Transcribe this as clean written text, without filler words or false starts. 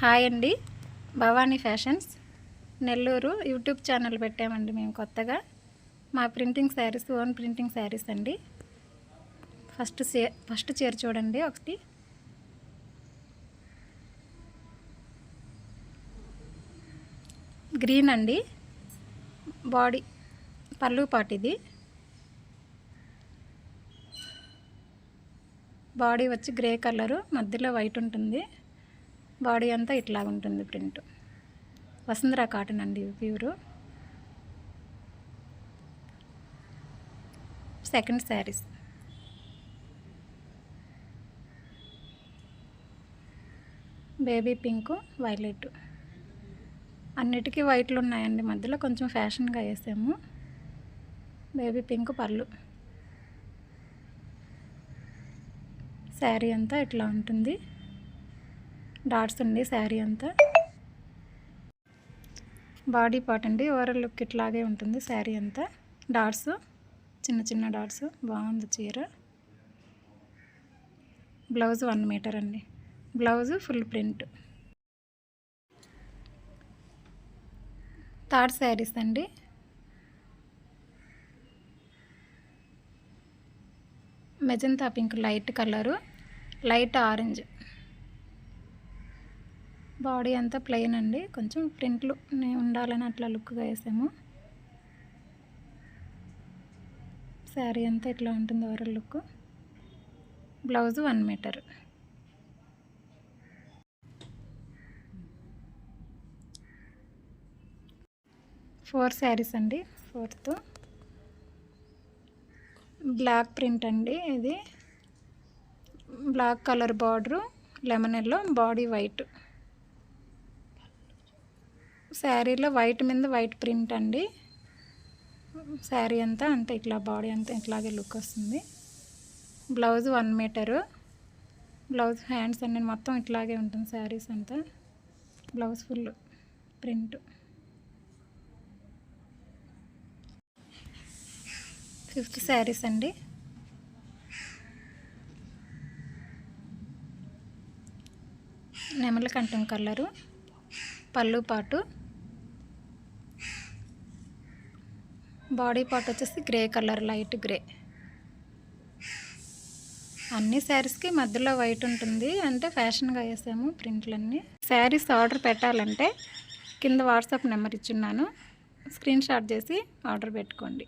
Hi అండి, Bhavani fashions Nellore YouTube channel పెట్టామండి మేము కొత్తగా. మా printing saris, own printing saris అండి. ఫస్ట్ చీర చూడండి. ఒకటి గ్రీన్ అండి, బాడీ పళ్ళు పాటు. ఇది బాడీ వచ్చి గ్రే కలరు, మధ్యలో వైట్ ఉంటుంది. బాడీ అంతా ఇట్లా ఉంటుంది ప్రింట్. వసుంధరా కాటన్ అండి, pure. Second saris baby pink, violet. అన్నిటికీ వైట్లు ఉన్నాయండి, మధ్యలో కొంచెం ఫ్యాషన్గా వేసాము. బేబీ పింక్ పళ్ళు. శారీ అంతా ఇట్లా ఉంటుంది, డాట్స్ అండి శారీ అంతా. బాడీ పార్ట్ అండి, ఓవరాల్ లుక్ ఇట్లాగే ఉంటుంది శారీ అంతా. డాట్స్, చిన్న చిన్న డాట్స్. బాగుంది చీర. బ్లౌజ్ 1 మీటర్ అండి. Blouse full print. Third saris అండి. Magenta pink, light colour, light orange. Body అంతా ప్లెయిన్ అండి, కొంచెం ప్రింట్లు ఉండాలని అట్లా లుక్గా వేసాము. శారీ అంతా ఇట్లా ఉంటుంది overall look. Blouse 1 metre. Four saris అండి. ఫోర్త్ బ్లాక్ ప్రింట్ అండి. ఇది black colour border, lemon yellow, body white. శారీలో వైట్ మీద వైట్ ప్రింట్ అండి. శారీ అంతా అంటే ఇట్లా, బాడీ అంతా ఇట్లాగే లుక్ వస్తుంది. Blouse 1 metre. బ్లౌజ్ హ్యాండ్స్ అన్నీ మొత్తం ఇట్లాగే ఉంటుంది శారీస్ అంతా. Blouse full print. Fifth saris అండి. నెమలి కంఠం కలరు, పళ్ళు పాటు. బాడీ పార్ట్ వచ్చేసి గ్రే కలర్, లైట్ గ్రే. అన్ని శారీస్కి మధ్యలో వైట్ ఉంటుంది, అంటే ఫ్యాషన్గా వేసాము ప్రింట్లన్నీ. శారీస్ ఆర్డర్ పెట్టాలంటే కింద వాట్సాప్ నెంబర్ ఇచ్చున్నాను, స్క్రీన్ షాట్ చేసి ఆర్డర్ పెట్టుకోండి.